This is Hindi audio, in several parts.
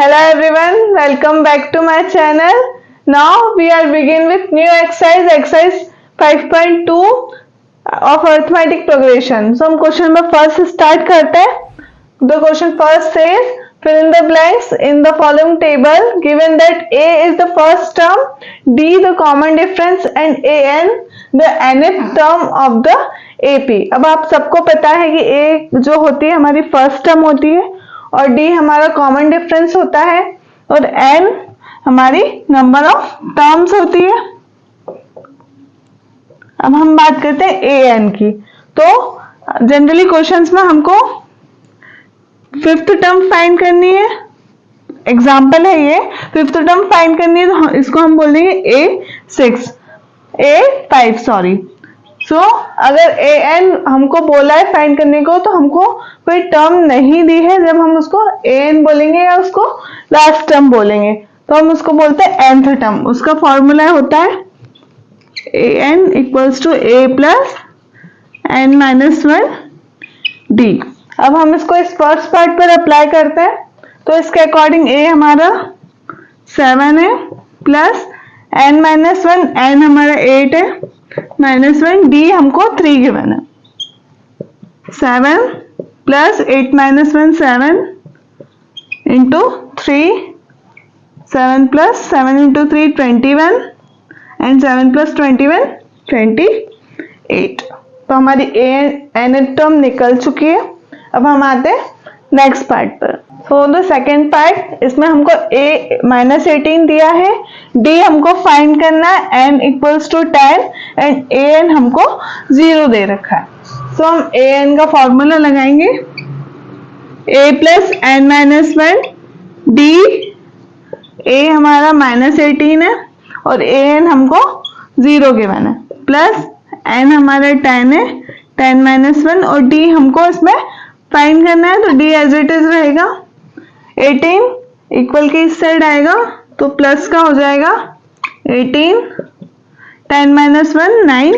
Hello everyone, welcome back to my channel. Now we are begin with new exercise 5.2 of arithmetic progression. So हम क्वेश्चन नंबर फर्स्ट स्टार्ट करते हैं. The question first says fill in the blanks in the following table given that A is the first term, D the common difference and AN the nth term of the AP. अब आप सबको पता है कि A जो होती है हमारी फर्स्ट टर्म होती है और D हमारा कॉमन डिफरेंस होता है और N हमारी नंबर ऑफ टर्म्स होती है. अब हम बात करते हैं AN की. तो जनरली क्वेश्चंस में हमको फिफ्थ टर्म फाइंड करनी है. एग्जाम्पल है ये, फिफ्थ टर्म फाइंड करनी है तो इसको हम बोलेंगे A5 सॉरी. सो अगर AN हमको बोला है फाइंड करने को तो हमको कोई टर्म नहीं दी है. जब हम उसको AN बोलेंगे या उसको लास्ट टर्म बोलेंगे तो हम उसको बोलते हैं nth टर्म. उसका फॉर्मूला होता है AN equals to A plus N minus 1 D. अब हम इसको इस फर्स्ट पार्ट पर अप्लाई करते हैं तो इसके अकॉर्डिंग A हमारा 7 है प्लस N माइनस 1 N हमारा 8 है माइनस 1 D हमको 3 गिवन है. 7 plus 8 minus 1 7 into 3 7 plus 7 into 3 21 and 7 plus 21 28. तो हमारी nth टर्म निकल चुकी है. अब हम आते हैं नेक्स्ट पार्ट पर. सो द सेकेंड पार्ट, इसमें हमको A माइनस 18 दिया है, D हमको फाइंड करना है, N equals to 10 and AN हमको 0 दे रखा है. सो हम AN का फॉर्मूला लगाएंगे A plus N minus 1 D. A हमारा माइनस 18 है और AN हमको 0 गिवन है प्लस N हमारा 10 है 10 माइनस 1 और D हमको इसमें फाइंड करना है तो D एज इट इज रहेगा. 18 इक्वल के इस साइड आएगा तो प्लस का हो जाएगा 18 10 माइनस 1 9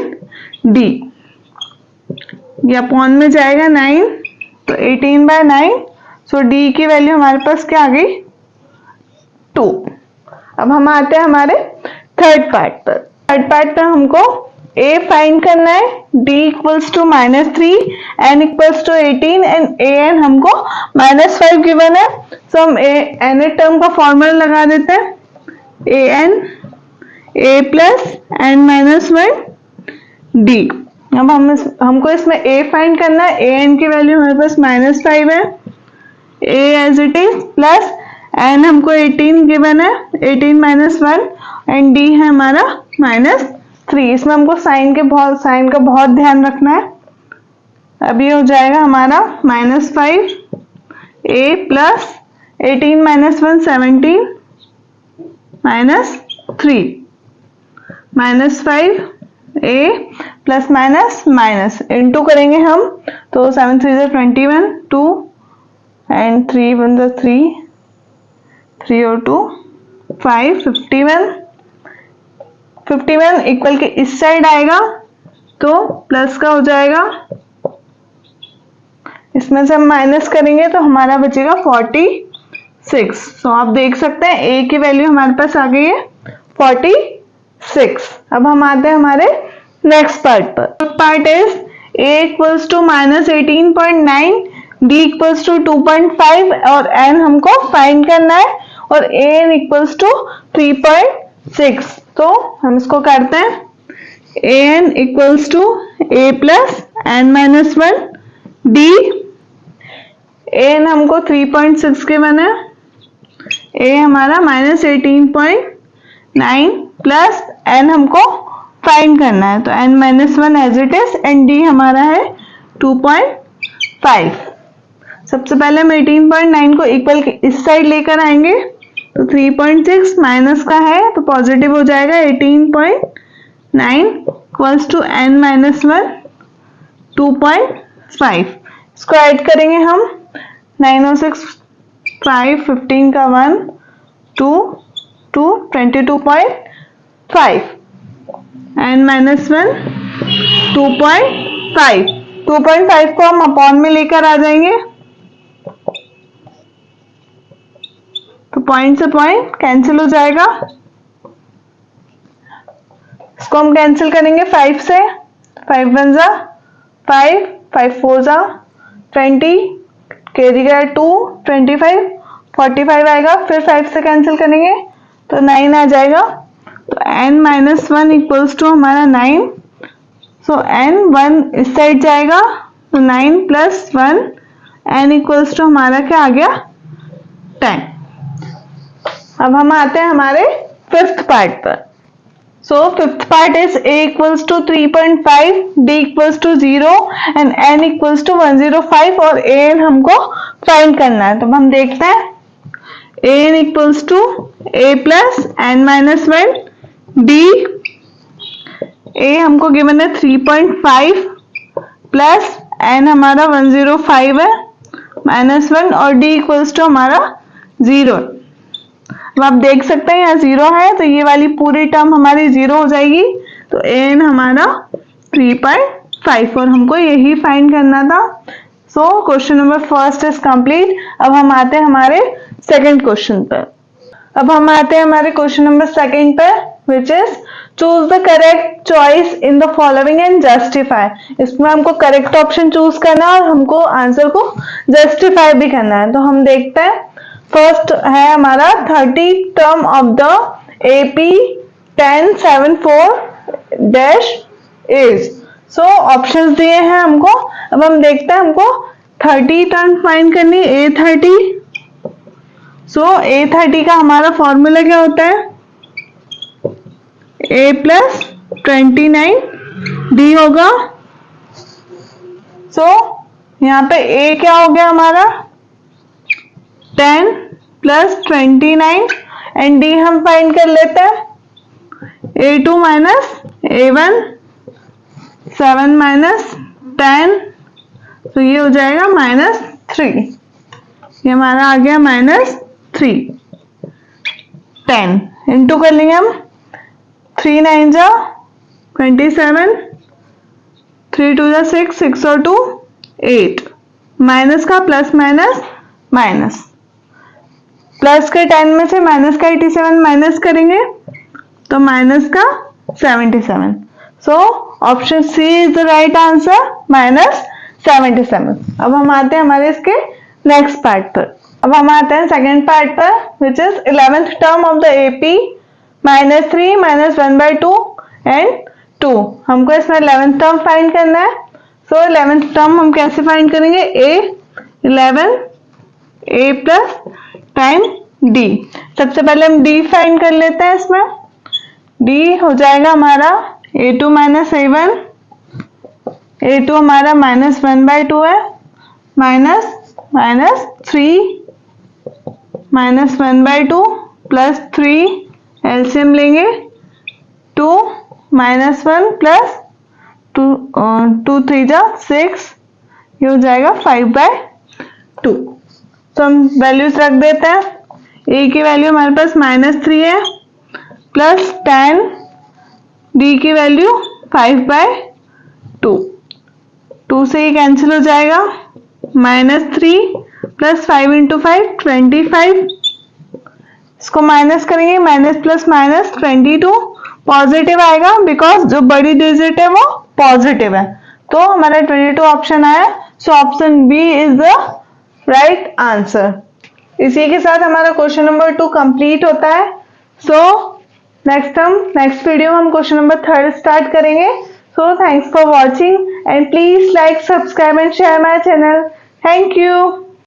D. ये अपॉन में जाएगा 9 तो 18 बाय 9. सो D की वैल्यू हमारे पास क्या आ गई 2. अब हम आते हैं हमारे थर्ड पार्ट पर. थर्ड पार्ट पर हमको A फाइंड करना है, D equals to minus 3 N equals to 18 and AN हमको माइनस 5 गिवन है. सो हम n टर्म का फॉर्मूला लगा देते हैं AN A plus N minus 1 D. अब हमको इसमें A फाइंड करना है. AN की वैल्यू हमारे पास माइनस 5 है, A as it is plus N हमको 18 गिवन है 18 माइनस 1 एंड D है हमारा माइनस 3. इसमें हमको साइन का बहुत ध्यान रखना है. अभी हो जाएगा हमारा minus 5 A plus 18 minus 1 17 minus 3 minus 5 A plus minus minus into करेंगे हम तो 7 3 21 2 एंड 3 1 3 3 और 2 5 51 इक्वल के इस साइड आएगा तो प्लस का हो जाएगा. इसमें से हम माइनस करेंगे तो हमारा बचेगा 46. सो आप देख सकते हैं A की वैल्यू हमारे पास आ गई है 46. अब हम आते हैं हमारे नेक्स्ट पार्ट पर. Part is A equals to minus 18.9 D equals to 2.5 और N हमको फाइंड करना है और AN इक्वल्स टू 3.6. तो हम इसको करते हैं AN equals to A plus N minus 1 D. AN हमको 3.6 के बना है, A हमारा माइनस 18.9 प्लस N हमको फाइंड करना है तो N minus 1 as it is and D हमारा है 2.5. सबसे पहले हम 18.9 को इक्वल के इस साइड लेकर आएंगे तो 3.6 माइनस का है तो पॉजिटिव हो जाएगा 18.9 इक्वल्स टू N माइनस 1 2.5. इसको ऐड करेंगे हम 9 और 6 5 15 का 1 2 2 22.5 N माइनस 1 2.5. 2.5 को हम अपॉन में लेकर आ जाएंगे पॉइंट से पॉइंट कैंसिल हो जाएगा, इसको हम कैंसिल करेंगे 5 से, 5 1 जा 5, 5 4 जा 20, कैरी गया 2, 25, 45 आएगा, फिर 5 से कैंसिल करेंगे तो 9 आ जाएगा। तो n माइनस 1 इक्वल्स टू हमारा 9, सो n 1 इस साइड जाएगा तो 9 प्लस 1 n इक्वल्स टू हमारा क्या आ गया 10। अब हम आते हैं हमारे फिफ्थ पार्ट पर। So fifth part is a equals to 3.5, d equals to 0 and n equals to 105 और an हमको फाइंड करना है। तो हम देखते हैं an equals to a plus n minus 1, d a हमको गिवन है 3.5 प्लस n हमारा 105 है माइनस 1 और d इक्वल्स टू हमारा 0। अब आप देख सकते हैं यहाँ 0 है तो ये वाली पूरी टर्म हमारी 0 हो जाएगी, तो n हमारा 3.5 और हमको यही फाइंड करना था। So question number first is complete. अब हम आते हैं हमारे सेकंड क्वेश्चन पर। अब हम आते हैं हमारे क्वेश्चन नंबर सेकंड पर, which is choose the correct choice in the following and justify. इसमें हमको करेक्ट ऑप्शन चूज करना है और हमको आंसर को जस्टिफाई भी करना है। तो हम देखते हैं, फर्स्ट है हमारा 30 term of the AP 1074 dash is. So options दिए हैं हमको। अब हम देखते हैं हमको 30 टर्म फाइंड करनी है, A30। सो A30 का हमारा फॉर्मूला क्या होता है, A प्लस 29 D होगा। सो यहाँ पे A क्या हो गया हमारा 10 प्लस 29 एंड डी हम फाइंड कर लेते हैं A2 माइनस A1 7 माइनस 10, तो ये हो जाएगा -3, ये हमारा आ गया -3। 10 इंटू कर लेंगे हम, 3 9 जा 27, 3 2 जा 6, 6 और 2 8, माइनस का प्लस माइनस माइनस, प्लस के 10 में से माइनस का 87 माइनस करेंगे तो माइनस का 77। So option C is the right answer, -77। अब हम आते हैं हमारे इसके नेक्स्ट पार्ट पर। अब हम आते हैं सेकेंड पार्ट पर, which is 11th term of the AP -3 -1/2 and 2। हमको इसमें 11th टर्म फाइंड करना है। सो 11th टर्म हम कैसे फाइंड करेंगे, A11 A plus time D। सबसे पहले हम D फाइंड कर लेते हैं। इसमें D हो जाएगा हमारा A2 माइनस A1, A2 हमारा -1/2 है, -3 -1/2 प्लस 3 एलसीएम लेंगे 2 -1 प्लस 2 3 जा 6, ये हो जाएगा 5/2। तो हम वैल्यूज रख देते हैं। A की वैल्यू हमारे पास -3 है प्लस 10, D की वैल्यू 5/2, 2 से ही कैंसिल हो जाएगा, -3 प्लस 5 इंटू 5 25, इसको माइनस करेंगे, माइनस प्लस माइनस 22, पॉजिटिव आएगा बिकॉज जो बड़ी डिजिट है वो पॉजिटिव है, तो हमारा 22 ऑप्शन आया। So option B is the right answer. इसी के साथ हमारा क्वेश्चन नंबर 2 कंप्लीट होता है। सो नेक्स्ट वीडियो में हम क्वेश्चन नंबर 3 स्टार्ट करेंगे। So thanks for watching and please like, subscribe and share my channel. Thank you.